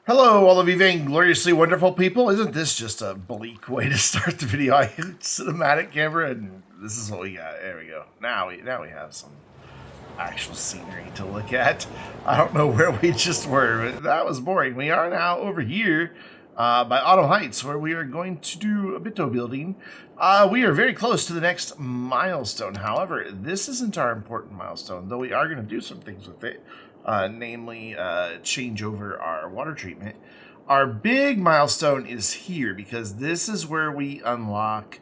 Hello, all of you vaingloriously wonderful people. Isn't this just a bleak way to start the video? I hit cinematic camera, and this is what we got. There we go. Now we have some actual scenery to look at. I don't know where we just were, but that was boring. We are now over here by Autumn Heights, where we are going to do a bito building. We are very close to the next milestone. However, this isn't our important milestone, though we are going to do some things with it. Namely, change over our water treatment. Our big milestone is here because this is where we unlock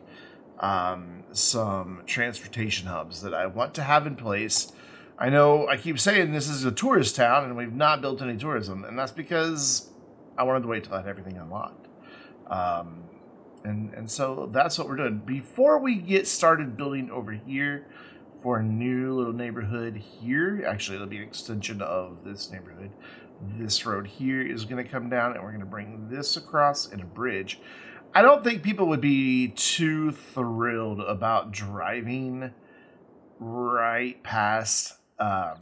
some transportation hubs that I want to have in place. I know I keep saying this is a tourist town and we've not built any tourism, and that's because I wanted to wait till I had everything unlocked. And so that's what we're doing. Before we get started building over here, for a new little neighborhood here. Actually, it'll be an extension of this neighborhood. This road here is going to come down, and we're going to bring this across in a bridge. I don't think people would be too thrilled about driving right past the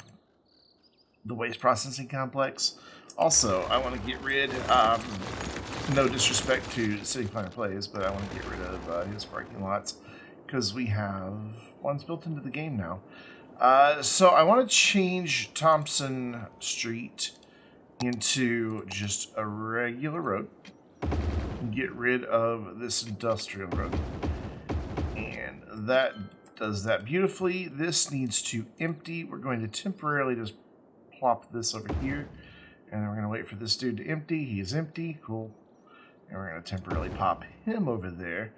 waste processing complex. Also, I want to get rid, no disrespect to City Planner Plays, but I want to get rid of his parking lots, because we have ones built into the game now. So I want to change Thompson Street into just a regular road and get rid of this industrial road. And that does that beautifully. This needs to empty. We're going to temporarily just plop this over here, and we're going to wait for this dude to empty. He is empty. Cool. And we're going to temporarily pop him over there.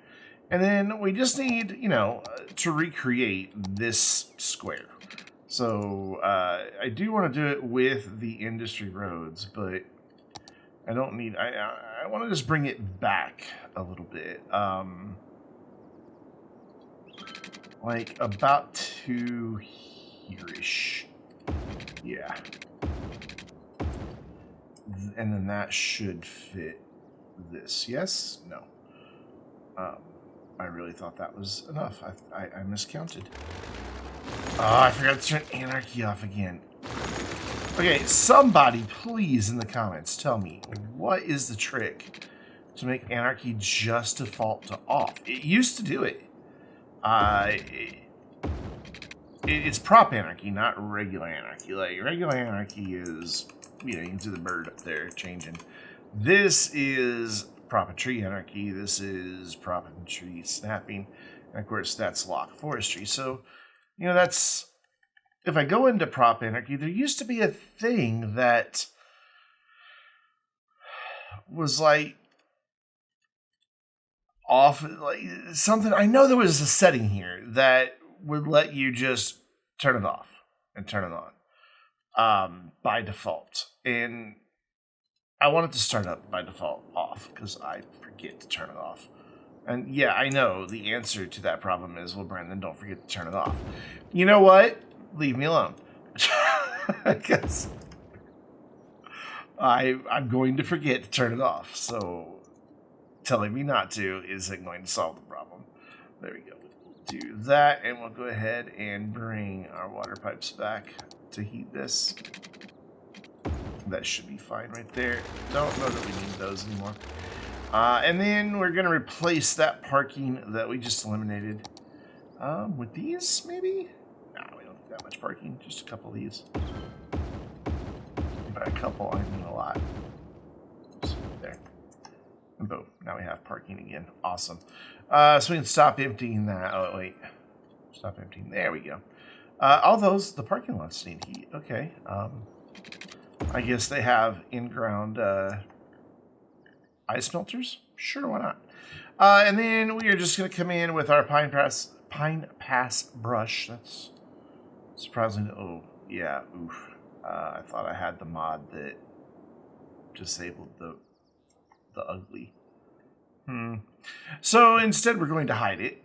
And then we just need, to recreate this square. So I do want to do it with the industry roads, but I don't need, I want to just bring it back a little bit. Like about to here-ish. Yeah. And then that should fit this. Yes? No. I really thought that was enough. I miscounted. Oh, I forgot to turn anarchy off again. Okay, somebody please in the comments tell me, what is the trick to make anarchy just default to off? It used to do it. It's prop anarchy, not regular anarchy. Like, regular anarchy is, you can see the bird up there changing. This is prop and tree anarchy. This is prop and tree snapping. And of course, that's lock forestry. So, that's, if I go into prop anarchy, there used to be a thing that was like off, like something. I know there was a setting here that would let you just turn it off and turn it on by default. And I want it to start up by default off because I forget to turn it off. And yeah, I know the answer to that problem is, well, Brandon, don't forget to turn it off. You know what? Leave me alone. Because I'm going to forget to turn it off. So telling me not to isn't going to solve the problem. There we go. We'll do that, and we'll go ahead and bring our water pipes back to heat this. That should be fine right there. Don't know that we need those anymore. And then we're going to replace that parking that we just eliminated with these, maybe? No, we don't need that much parking. Just a couple of these. By a couple, I mean a lot. Oops, there. And boom. Now we have parking again. Awesome. So we can stop emptying that. Oh, wait. Stop emptying. There we go. All those, the parking lots need heat. Okay. I guess they have in-ground ice melters. Sure, why not? And then we are just going to come in with our Pine Pass brush. That's surprising. Oh, yeah. Oof. I thought I had the mod that disabled the ugly. So instead, we're going to hide it.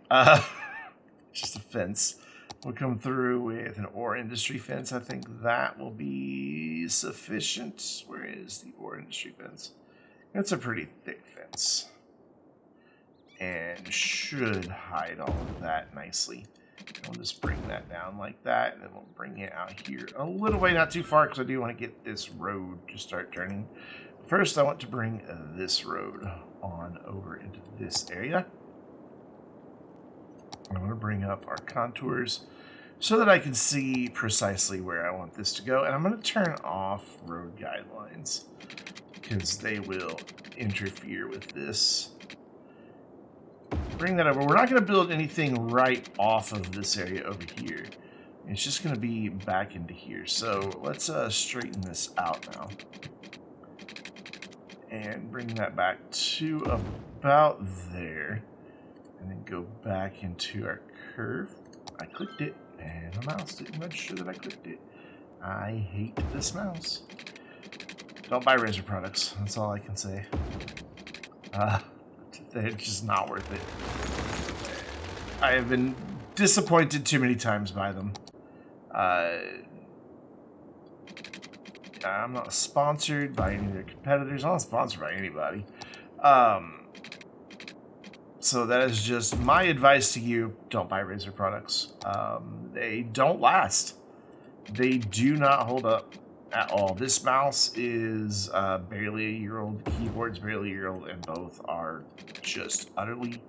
Just a fence. We'll come through with an ore industry fence. I think that will be sufficient. Where is the ore industry fence? It's a pretty thick fence. And should hide all of that nicely. We'll just bring that down like that, and then we'll bring it out here a little way, not too far, because I do want to get this road to start turning First, I want to bring this road on over into this area. I want to bring up our contours so that I can see precisely where I want this to go. And I'm going to turn off road guidelines because they will interfere with this. Bring that over. We're not going to build anything right off of this area over here. It's just going to be back into here. So let's straighten this out now. And bring that back to about there. And then go back into our curve. I clicked it, and the mouse didn't register that I clicked it. I hate this mouse. Don't buy Razor products. That's all I can say. They're just not worth it. I have been disappointed too many times by them. I'm not sponsored by any of their competitors. I'm not sponsored by anybody. So that is just my advice to you. Don't buy Razer products. They don't last. They do not hold up at all. This mouse is barely a year old. The keyboard's barely a year old, and both are just utterly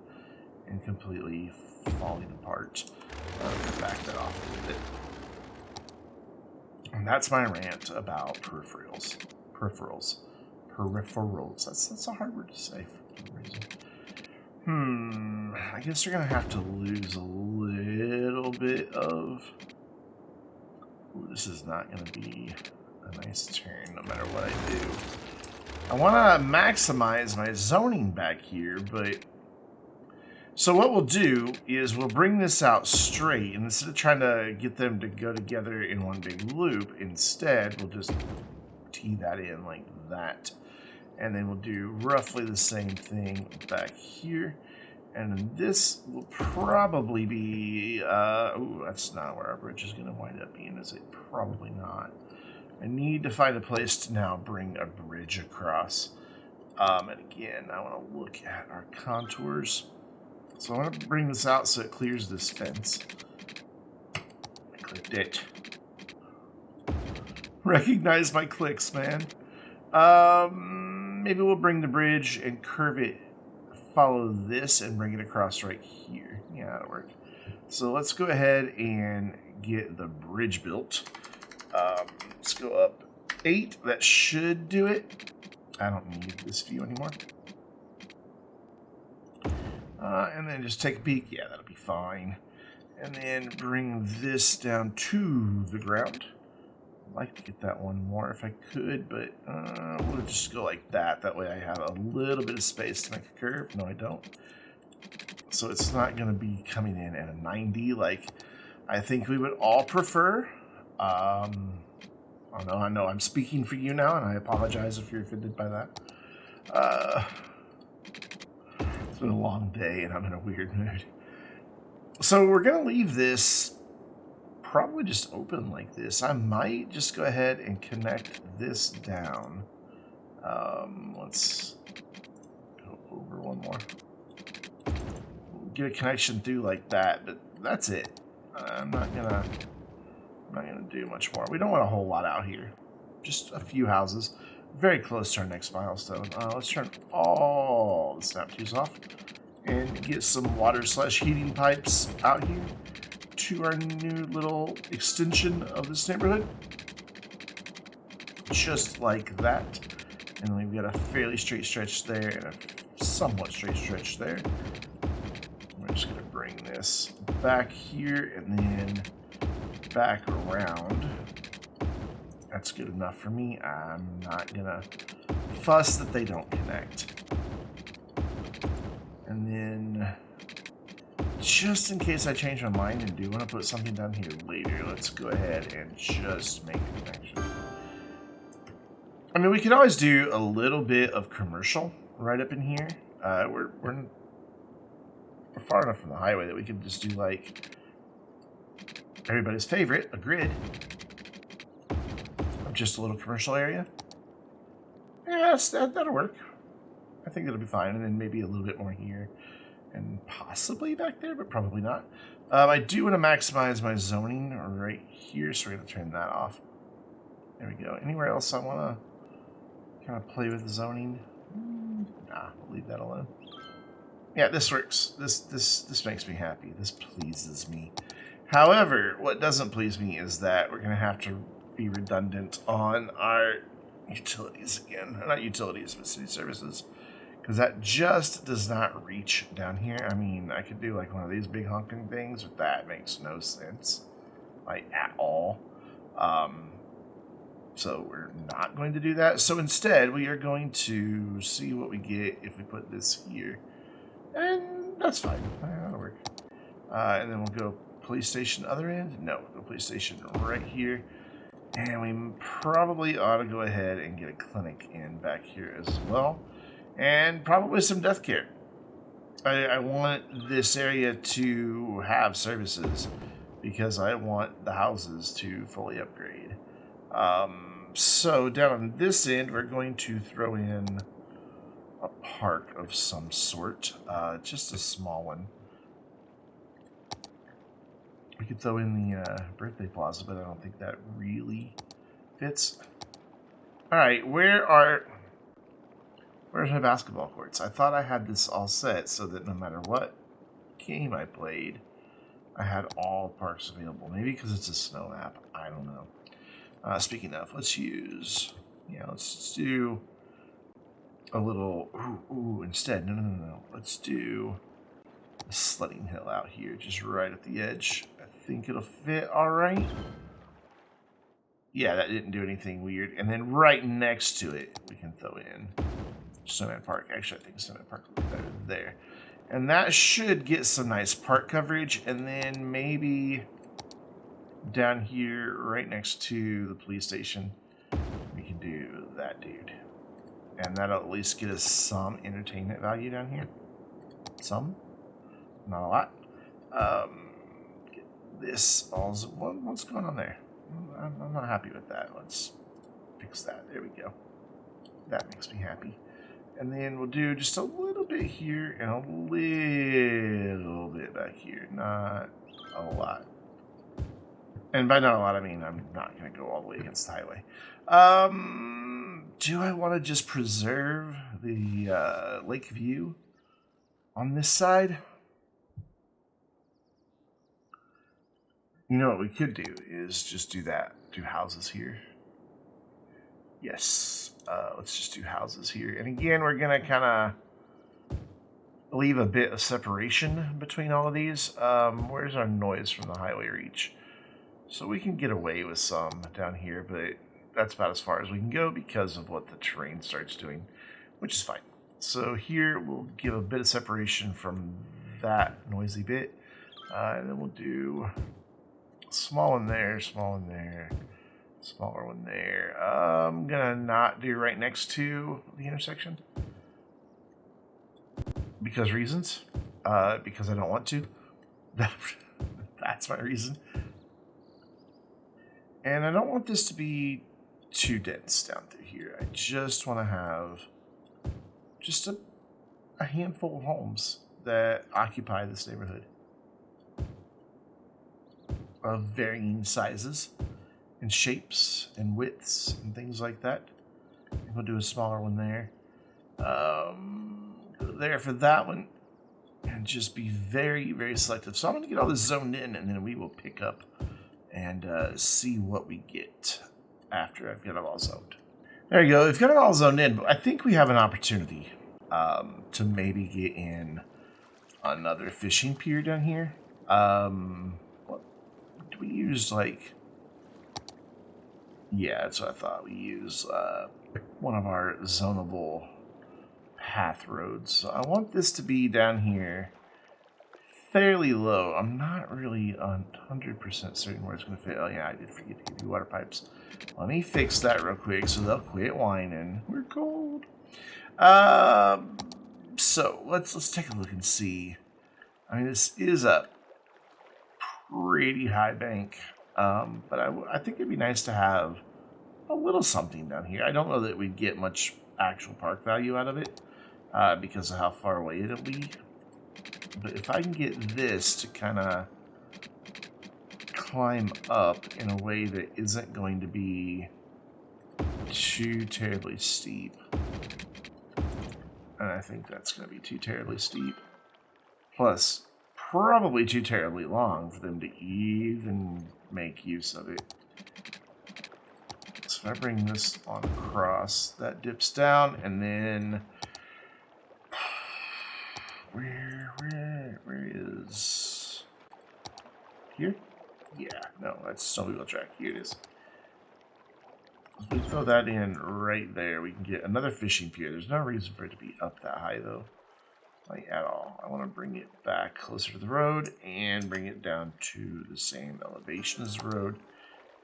and completely falling apart. Back that off a little bit. And that's my rant about peripherals. Peripherals. That's a hard word to say for some reason. I guess we're going to have to lose a little bit of... Ooh, this is not going to be a nice turn no matter what I do. I want to maximize my zoning back here, but... So what we'll do is we'll bring this out straight, and instead of trying to get them to go together in one big loop, instead we'll just tee that in like that. And then we'll do roughly the same thing back here. And then this will probably be, ooh, that's not where our bridge is going to wind up being, is it? Probably not. I need to find a place to now bring a bridge across. And again, I want to look at our contours. So I want to bring this out so it clears this fence. I clicked it. Recognize my clicks, man. Maybe we'll bring the bridge and curve it, follow this, and bring it across right here. Yeah, that'll work. So let's go ahead and get the bridge built. Let's go up 8. That should do it. I don't need this view anymore. And then just take a peek. Yeah, that'll be fine. And then bring this down to the ground. I'd like to get that one more if I could, but we'll just go like that. That way I have a little bit of space to make a curve. No, I don't. So it's not going to be coming in at a 90 like I think we would all prefer. I know I'm speaking for you now, and I apologize if you're offended by that. It's been a long day, and I'm in a weird mood. So we're going to leave this probably just open like this. I might just go ahead and connect this down. Let's go over one more. Get a connection through like that, but that's it. I'm not gonna do much more. We don't want a whole lot out here. Just a few houses. Very close to our next milestone. Let's turn all the snap twos off and get some water/heating pipes out here to our new little extension of this neighborhood. Just like that. And we've got a fairly straight stretch there and a somewhat straight stretch there. We're just going to bring this back here and then back around. That's good enough for me. I'm not going to fuss that they don't connect. And then, just in case I change my mind and do want to put something down here later, let's go ahead and just make a connection. I mean, we could always do a little bit of commercial right up in here. We're far enough from the highway that we could just do like everybody's favorite, a grid of just a little commercial area. Yeah, that'll work. I think that'll be fine. And then maybe a little bit more here and possibly back there, but probably not. I do want to maximize my zoning right here, so we're going to turn that off. There we go. Anywhere else I want to kind of play with the zoning. Nah, we'll leave that alone. Yeah, this works. This makes me happy. This pleases me. However, what doesn't please me is that we're going to have to be redundant on our utilities again. Not utilities, but city services. Because that just does not reach down here. I mean, I could do like one of these big honking things, but that makes no sense. Like, at all. So we're not going to do that. So instead, we are going to see what we get if we put this here. And that's fine. That'll work. And then we'll go police station other end. No, we'll go police station right here. And we probably ought to go ahead and get a clinic in back here as well. And probably some death care. I want this area to have services because I want the houses to fully upgrade. So down on this end, we're going to throw in a park of some sort, just a small one. We could throw in the birthday plaza, but I don't think that really fits. All right, where's my basketball courts? I thought I had this all set so that no matter what game I played, I had all parks available. Maybe because it's a snow map. I don't know. Speaking of, let's do a little, instead, no. Let's do a sledding hill out here, just right at the edge. I think it'll fit all right. Yeah, that didn't do anything weird. And then right next to it, we can throw in Snowman Park. Actually, I think Snowman Park will be better there. And that should get some nice park coverage. And then maybe down here, right next to the police station, we can do that dude. And that'll at least get us some entertainment value down here. Some. Not a lot. Get this. What's going on there? I'm not happy with that. Let's fix that. There we go. That makes me happy. And then we'll do just a little bit here and a little bit back here. Not a lot. And by not a lot, I mean I'm not going to go all the way against the highway. Do I want to just preserve the lake view on this side? You know what we could do is just do that. Do houses here. Yes. Let's just do houses here. And again, we're going to kind of leave a bit of separation between all of these. Where's our noise from the highway reach? So we can get away with some down here, but that's about as far as we can go because of what the terrain starts doing, which is fine. So here we'll give a bit of separation from that noisy bit. And then we'll do small one there, small one there, smaller one there. I'm going to not do right next to the intersection. Because reasons. Because I don't want to. That's my reason. And I don't want this to be too dense down through here. I just want to have just a handful of homes that occupy this neighborhood. Of varying sizes and shapes and widths and things like that. We'll do a smaller one there. Go there for that one. And just be very, very selective. So I'm going to get all this zoned in, and then we will pick up and see what we get after I've got it all zoned. There you go. We've got it all zoned in, but I think we have an opportunity to maybe get in another fishing pier down here. What do we use? Like, yeah, that's what I thought. We use one of our zonable path roads. So I want this to be down here fairly low. I'm not really 100% certain where it's going to fit. Oh yeah, I did forget to give you water pipes. Let me fix that real quick so they'll quit whining. We're cold. So let's take a look and see. I mean, this is a pretty high bank, but I think it'd be nice to have a little something down here. I don't know that we'd get much actual park value out of it because of how far away it'll be. But if I can get this to kind of climb up in a way that isn't going to be too terribly steep. And I think that's going to be too terribly steep. Plus, probably too terribly long for them to even make use of it. So if I bring this on across, that dips down, and then where is here? Yeah, no, that's snowmobile track. Here it is. If we throw that in right there, we can get another fishing pier. There's no reason for it to be up that high though, like at all. I want to bring it back closer to the road and bring it down to the same elevation as the road.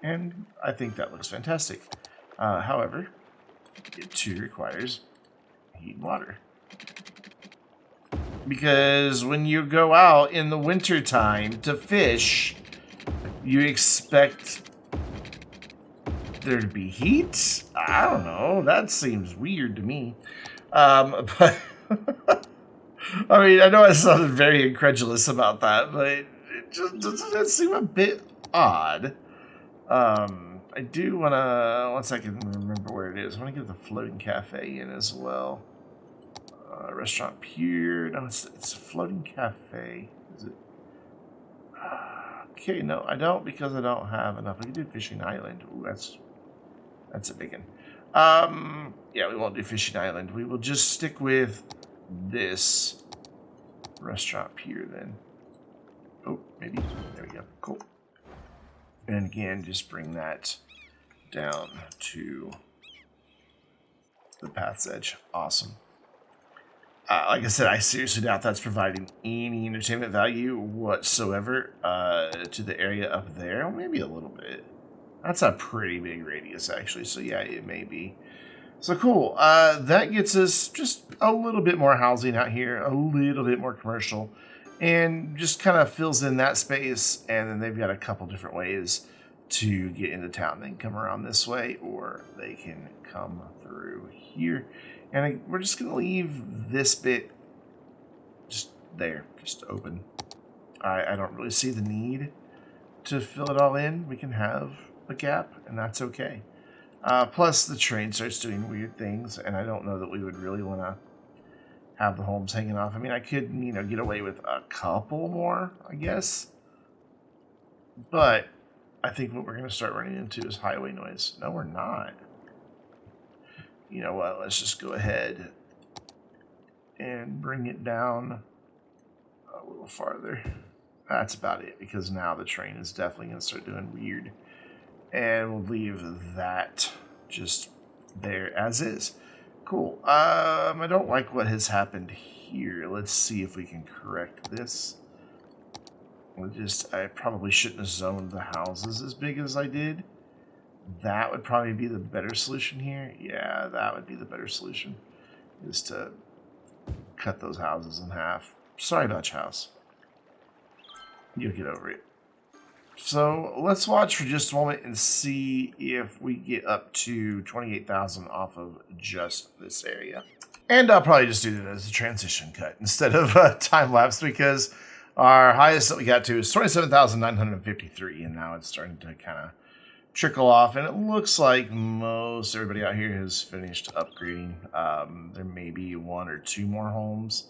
And I think that looks fantastic. However, it too requires heat and water. Because when you go out in the winter time to fish, you expect there to be heat? I don't know. That seems weird to me. But I mean, I know I sounded very incredulous about that, but it just doesn't seem a bit odd. I do want to, once I can remember where it is, I want to get the floating cafe in as well. Restaurant pier. No, it's a floating cafe. Is it? Okay, no, I don't, because I don't have enough. I can do fishing island. Ooh, that's a big one. Yeah, we won't do fishing island. We will just stick with this restaurant pier then. Oh, maybe. There we go. Cool. And again, just bring that down to the path's edge. Awesome. Like I said, I seriously doubt that's providing any entertainment value whatsoever to the area up there. Maybe a little bit. That's a pretty big radius, actually. So, yeah, it may be. So, cool. That gets us just a little bit more housing out here, a little bit more commercial, and just kind of fills in that space. And then they've got a couple different ways to get into town. They can come around this way, or they can come through here. And we're just going to leave this bit just there, just open. I don't really see the need to fill it all in. We can have a gap, and that's okay. Plus, the train starts doing weird things, and I don't know that we would really want to have the homes hanging off. I mean, I could, get away with a couple more, I guess. But I think what we're going to start running into is highway noise. No, we're not. You know what, let's just go ahead and bring it down a little farther. That's about it, because now the train is definitely going to start doing weird. And we'll leave that just there as is. Cool. I don't like what has happened here. Let's see if we can correct this. I probably shouldn't have zoned the houses as big as I did. That would probably be the better solution here. Yeah, that would be the better solution, is to cut those houses in half. Sorry about your house. You'll get over it. So let's watch for just a moment and see if we get up to 28,000 off of just this area. And I'll probably just do that as a transition cut instead of a time lapse, because our highest that we got to is 27,953, and now it's starting to kind of trickle off, and it looks like most everybody out here has finished upgrading. There may be one or two more homes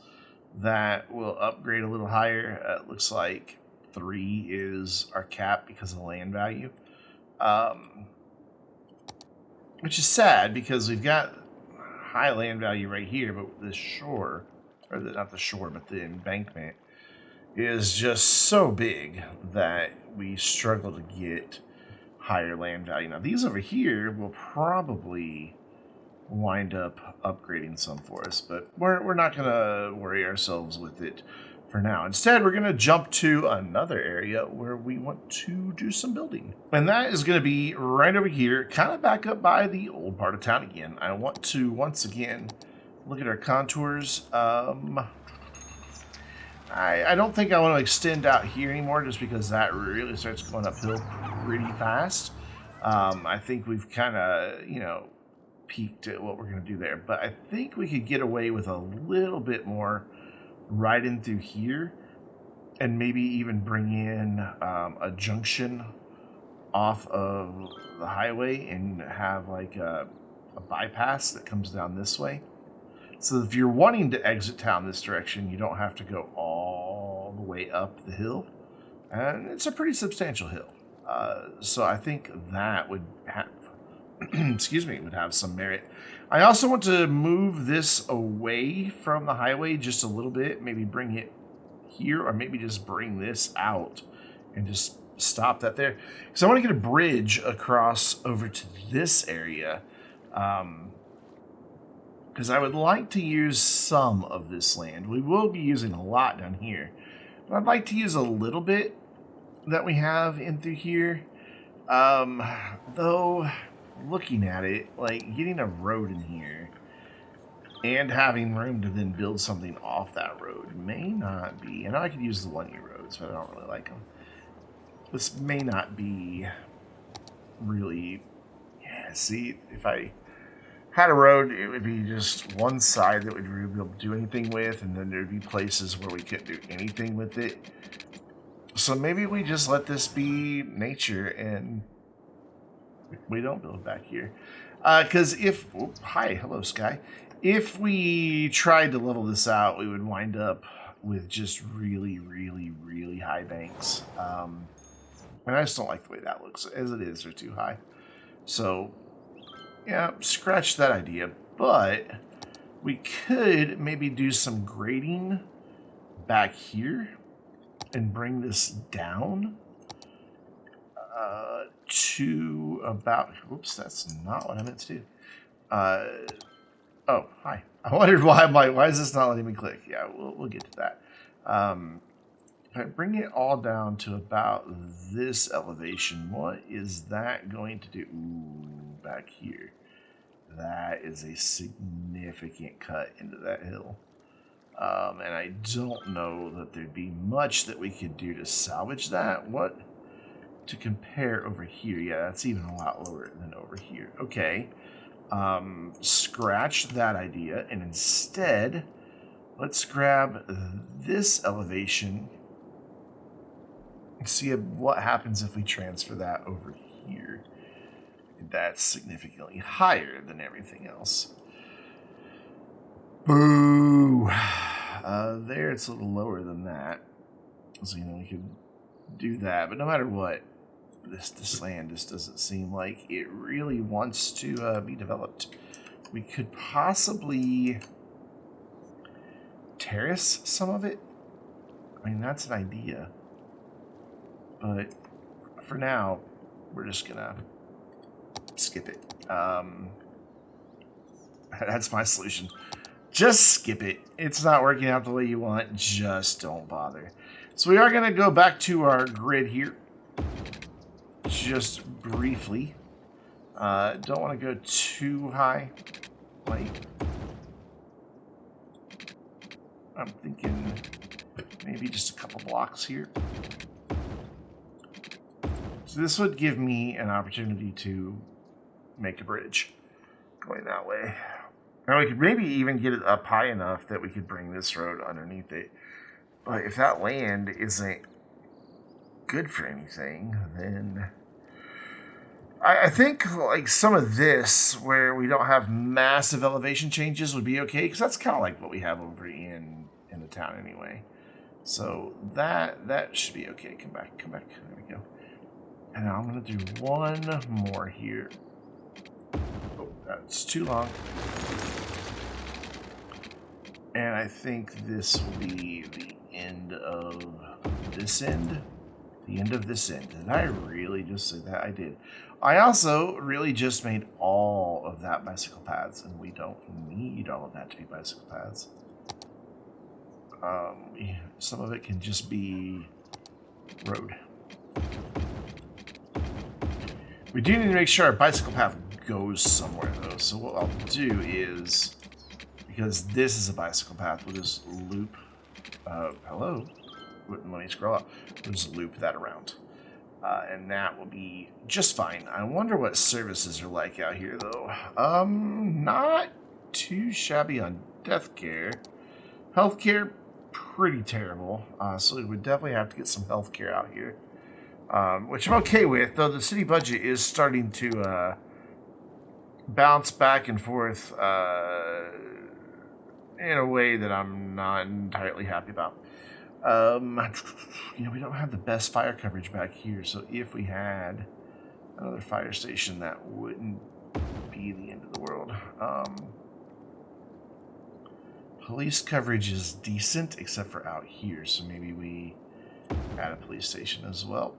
that will upgrade a little higher. It looks like 3 is our cap because of the land value, which is sad because we've got high land value right here, but the shore, or not the shore, but the embankment is just so big that we struggle to get higher land value. Now, these over here will probably wind up upgrading some for us, but we're not going to worry ourselves with it for now. Instead, we're going to jump to another area where we want to do some building. And that is going to be right over here, kind of back up by the old part of town again. I want to, once again, look at our contours. I don't think I want to extend out here anymore, just because that really starts going uphill pretty fast. I think we've kind of, peaked at what we're going to do there. But I think we could get away with a little bit more right in through here, and maybe even bring in a junction off of the highway and have like a a bypass that comes down this way. So if you're wanting to exit town this direction, you don't have to go all the way up the hill. And it's a pretty substantial hill. So I think that would have, excuse me, would have some merit. I also want to move this away from the highway just a little bit. Maybe bring it here, or maybe just bring this out and just stop that there. Because I want to get a bridge across over to this area. Because I would like to use some of this land. We will be using a lot down here. But I'd like to use a little bit that we have in through here. Though, looking at it, like getting a road in here and having room to then build something off that road may not be... I know I could use the one-year roads, but I don't really like them. This may not be really... Yeah, see, if I had a road, it would be just one side that we'd really be able to do anything with, and then there'd be places where we couldn't do anything with it. So maybe we just let this be nature and we don't build back here. Because if... Oh, hi, hello, Sky. If we tried to level this out, we would wind up with just really, really, really high banks. And I just don't like the way that looks. As it is, they're too high. So, yeah, scratch that idea. But we could maybe do some grading back here and bring this down to about... Whoops, that's not what I meant to do. Oh, hi. I wondered why I'm like, why is this not letting me click? Yeah, we'll get to that. If I bring it all down to about this elevation, what is that going to do? Ooh, back here. That is a significant cut into that hill. And I don't know that there'd be much that we could do to salvage that. What to compare over here? Yeah, that's even a lot lower than over here. Okay. Scratch that idea, and instead, let's grab this elevation and see what happens if we transfer that over here. That's significantly higher than everything else. Boo! There it's a little lower than that. So, you know, we could do that. But no matter what, this land just doesn't seem like it really wants to be developed. We could possibly terrace some of it. I mean, that's an idea. But for now, we're just going to skip it. That's my solution. Just skip it. It's not working out the way you want. Just don't bother. So we are going to go back to our grid here. Just briefly. Don't want to go too high. Like, I'm thinking maybe just a couple blocks here. So this would give me an opportunity to make a bridge going that way. Now we could maybe even get it up high enough that we could bring this road underneath it. But if that land isn't good for anything, then I think like some of this where we don't have massive elevation changes would be okay, because that's kind of like what we have over in the town anyway. So that should be okay. Come back. There we go. And now I'm going to do one more here. Oh, that's too long. And I think this will be the end of this end. The end of this end. Did I really just say that? I did. I also really just made all of that bicycle paths, and we don't need all of that to be bicycle paths. Some of it can just be road. We do need to make sure our bicycle path goes somewhere, though. So what I'll do is, because this is a bicycle path, we'll just loop. Hello? Wouldn't let me scroll up. We'll just loop that around. And that will be just fine. I wonder what services are like out here, though. Not too shabby on death care. Healthcare, pretty terrible. So we would definitely have to get some healthcare out here. Which I'm okay with, though the city budget is starting to bounce back and forth in a way that I'm not entirely happy about. We don't have the best fire coverage back here, so if we had another fire station, that wouldn't be the end of the world. Police coverage is decent, except for out here, so maybe we add a police station as well.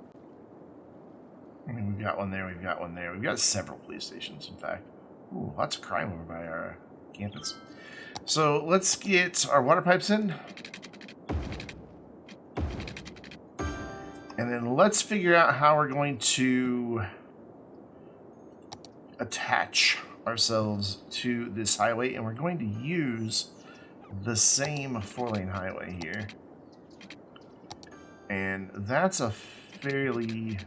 I mean, we've got one there, we've got one there. We've got several police stations, in fact. Ooh, lots of crime over by our campus. So let's get our water pipes in. And then let's figure out how we're going to attach ourselves to this highway. And we're going to use the same 4-lane highway here. And that's a fairly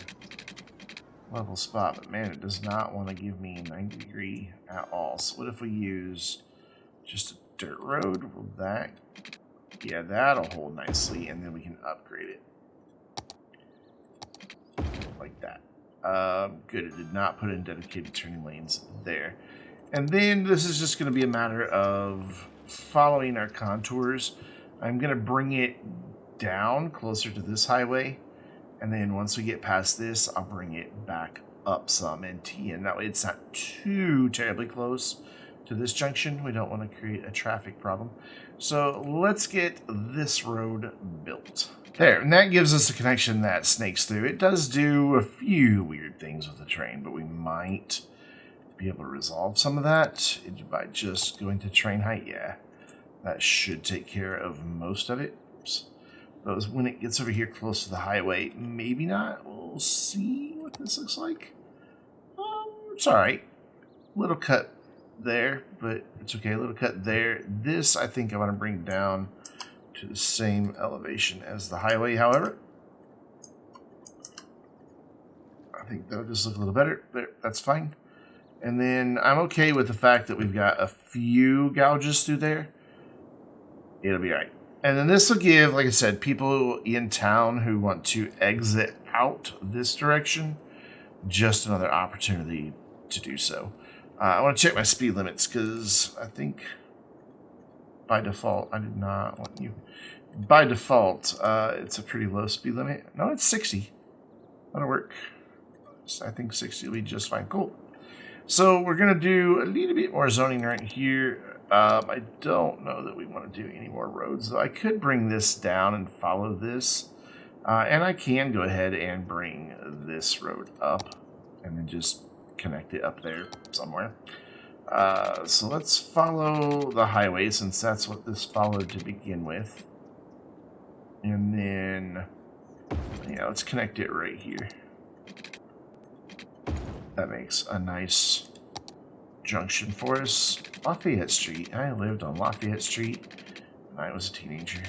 level spot, but man, it does not want to give me 90 degree at all. So what if we use just a dirt road? Will that, yeah, that'll hold nicely, and then we can upgrade it like that. Good, it did not put in dedicated turning lanes there. And then this is just going to be a matter of following our contours. I'm going to bring it down closer to this highway. And then once we get past this, I'll bring it back up some and tee in. That way it's not too terribly close to this junction. We don't want to create a traffic problem. So let's get this road built. There, and that gives us a connection that snakes through. It does do a few weird things with the train, but we might be able to resolve some of that by just going to train height. Yeah, that should take care of most of it. Oops. But when it gets over here close to the highway, maybe not. We'll see what this looks like. It's all right. Little cut there, but it's okay. A little cut there. This, I think I want to bring down to the same elevation as the highway, however. I think that'll just look a little better. There, that's fine. And then I'm okay with the fact that we've got a few gouges through there. It'll be all right. And then this will give, like I said, people in town who want to exit out this direction just another opportunity to do so. I want to check my speed limits because I think by default, I did not want you. By default, it's a pretty low speed limit. No, it's 60. That'll work. So I think 60 will be just fine. Cool. So we're going to do a little bit more zoning right here. I don't know that we want to do any more roads, though. I could bring this down and follow this. And I can go ahead and bring this road up and then just connect it up there somewhere. So let's follow the highway since that's what this followed to begin with. And then, yeah, let's connect it right here. That makes a nice junction for us. Lafayette Street. I lived on Lafayette Street when I was a teenager.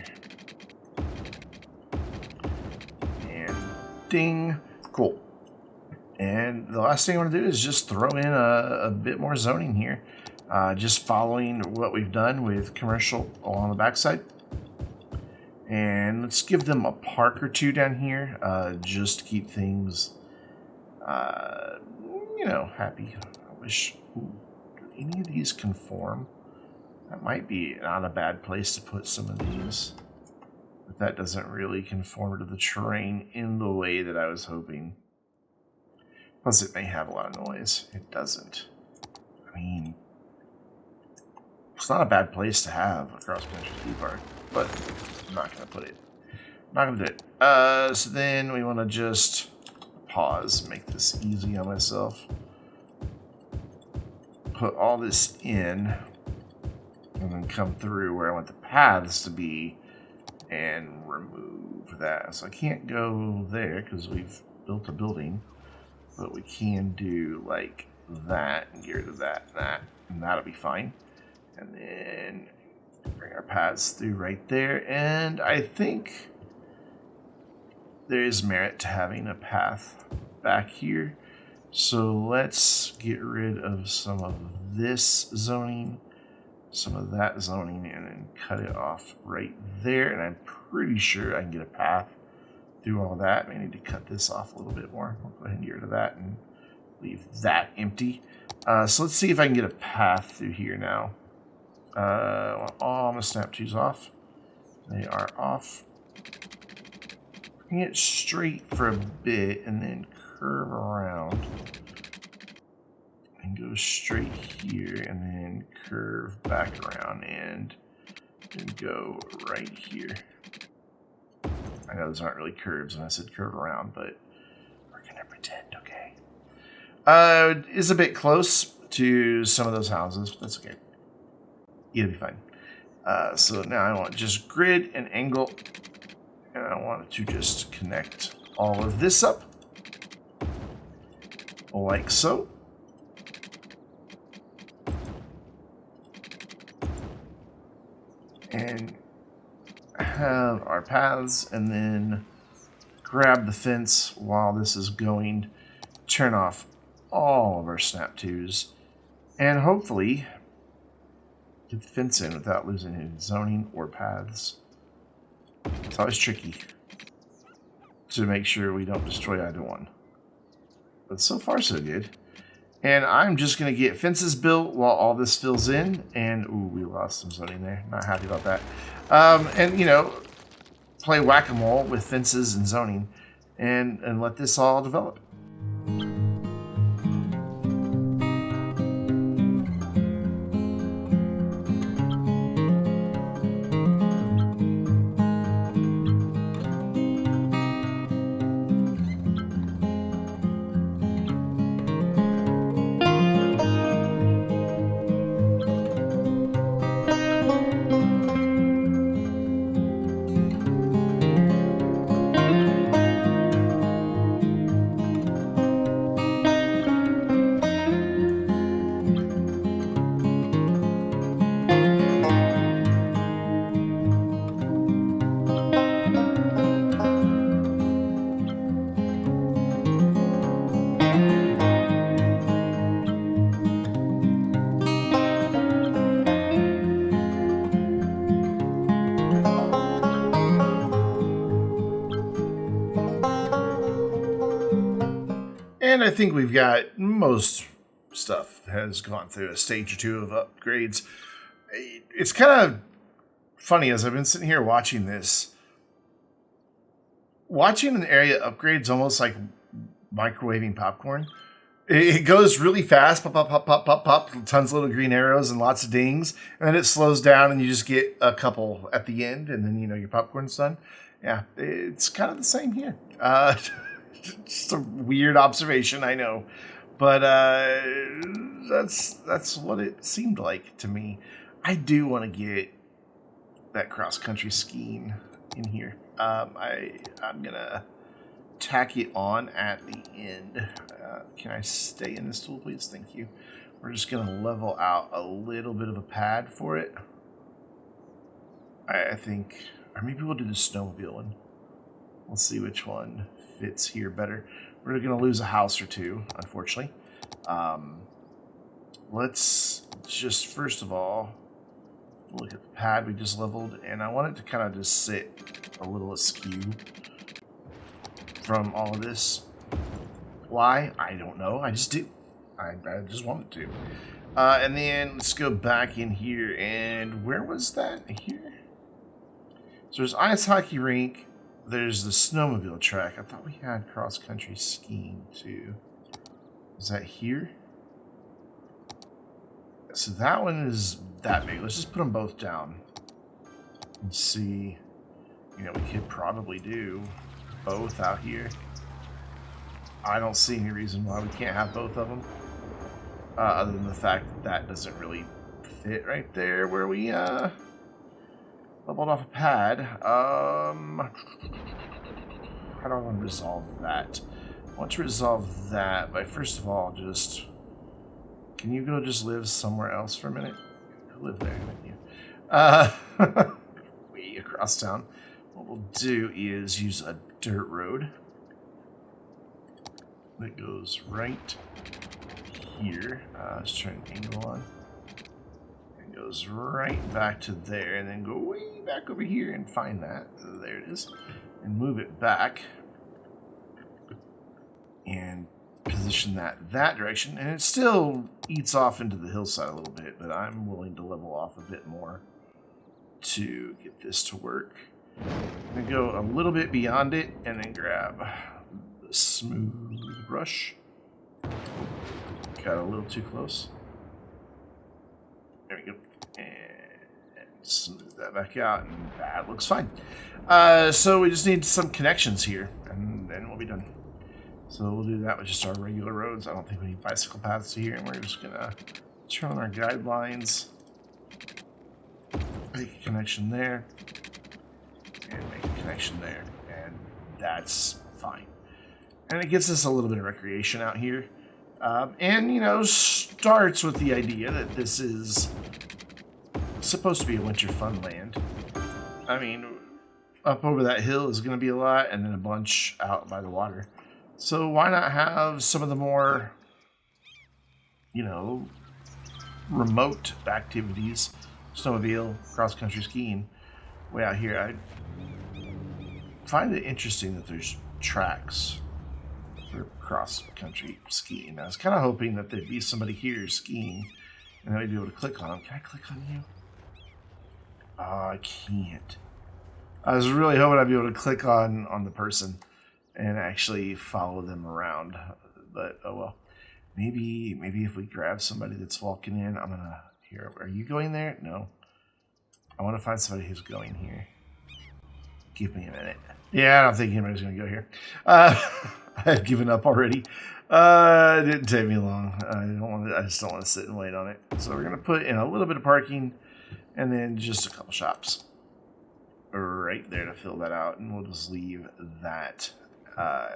And ding. Cool. And the last thing I want to do is just throw in a bit more zoning here. Just following what we've done with commercial along the backside. And let's give them a park or two down here, just to keep things, happy. I wish, do any of these conform? That might be not a bad place to put some of these. But that doesn't really conform to the terrain in the way that I was hoping. Plus, it may have a lot of noise. It doesn't. I mean, it's not a bad place to have a cross-country ski park, but I'm not going to put it. I'm not going to do it. So then we want to just pause, make this easy on myself. Put all this in, and then come through where I want the paths to be, and remove that. So I can't go there because we've built a building, but we can do like that and get rid of that and that, and that'll be fine. And then bring our paths through right there, and I think there is merit to having a path back here. So let's get rid of some of this zoning, some of that zoning, and then cut it off right there. And I'm pretty sure I can get a path through all that. I may need to cut this off a little bit more. I'll go ahead and get rid of that and leave that empty. So let's see if I can get a path through here now. All my snap twos off. They are off. Bring it straight for a bit and then curve around. And go straight here and then curve back around and then go right here. I know those aren't really curves when I said curve around, but we're going to pretend, okay? Is a bit close to some of those houses, but that's okay. It'll be fine. So now I want just grid and angle, and I want to just connect all of this up, like so. And have our paths, and then grab the fence while this is going, turn off all of our snap twos, and hopefully get the fence in without losing any zoning or paths. It's always tricky to make sure we don't destroy either one. But so far so good. And I'm just going to get fences built while all this fills in. And, ooh, we lost some zoning there. Not happy about that. And, you know, play whack-a-mole with fences and zoning. And let this all develop. And I think we've got most stuff has gone through a stage or two of upgrades. It's kind of funny as I've been sitting here watching this. Watching an area upgrades almost like microwaving popcorn. It goes really fast, pop, pop, pop, pop, pop, pop, tons of little green arrows and lots of dings. And then it slows down and you just get a couple at the end and then, you know, your popcorn's done. Yeah, it's kind of the same here. Just a weird observation, I know, but that's what it seemed like to me. I do want to get that cross-country skiing in here. I'm gonna tack it on at the end. Can I stay in this tool, please? Thank you. We're just gonna level out a little bit of a pad for it. I think, or maybe we'll do the snowmobile one. We'll see which one fits here better. We're going to lose a house or two, unfortunately. Let's just, first of all, look at the pad we just leveled, and I want it to kind of just sit a little askew from all of this. Why? I don't know. I just do. I just want it to. And then let's go back in here, and where was that? Here? So there's ice hockey rink. There's the snowmobile track. I thought we had cross-country skiing, too. Is that here? So that one is that big. Let's just put them both down. And see. You know, we could probably do both out here. I don't see any reason why we can't have both of them. Other than the fact that that doesn't really fit right there where we, leveled off a pad. How do I want to resolve that? I want to resolve that by first of all just... Can you go just live somewhere else for a minute? Go live there, thank you. Way across town. What we'll do is use a dirt road that goes right here. Let's turn an angle on. Goes right back to there and then go way back over here and find that. There it is. And move it back and position position that direction, and it still eats off into the hillside a little bit, but I'm willing to level off a bit more to get this to work. I'm going to go a little bit beyond it and then grab the smooth brush. Got a little too close. There we go. And smooth that back out, and that looks fine. So we just need some connections here, and then we'll be done. So we'll do that with just our regular roads. I don't think we need bicycle paths here, and we're just going to turn on our guidelines. Make a connection there. And make a connection there. And that's fine. And it gets us a little bit of recreation out here. And, you know, starts with the idea that this is supposed to be a winter fun land. I mean, up over that hill is going to be a lot, and then a bunch out by the water. So why not have some of the more, you know, remote activities, snowmobile, cross-country skiing, way out here. I find it interesting that there's tracks for cross-country skiing. I was kind of hoping that there'd be somebody here skiing, and I'd be able to click on them. Can I click on you? Oh, I can't. I was really hoping I'd be able to click on the person and actually follow them around, but oh well. Maybe if we grab somebody that's walking in, I'm gonna here. Are you going there? No. I want to find somebody who's going here. Give me a minute. Yeah, I don't think anybody's gonna go here. I've given up already. It didn't take me long. I just don't want to sit and wait on it. So we're gonna put in a little bit of parking, and then just a couple shops right there to fill that out, and we'll just leave that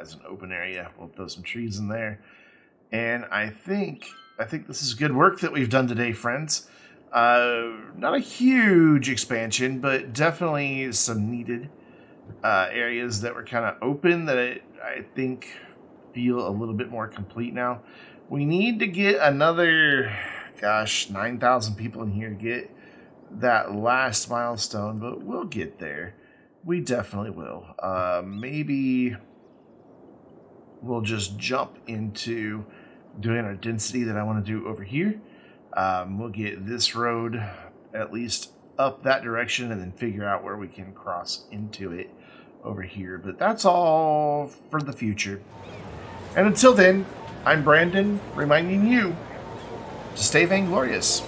as an open area. We'll throw some trees in there, and I think this is good work that we've done today, friends. Not a huge expansion, but definitely some needed areas that were kind of open that I think feel a little bit more complete now. We need to get another, 9,000 people in here to get that last milestone, but we'll get there. We definitely will. Maybe we'll just jump into doing our density that I want to do over here. We'll get this road at least up that direction and then figure out where we can cross into it over here. But that's all for the future. And until then, I'm Brandon, reminding you to stay vainglorious.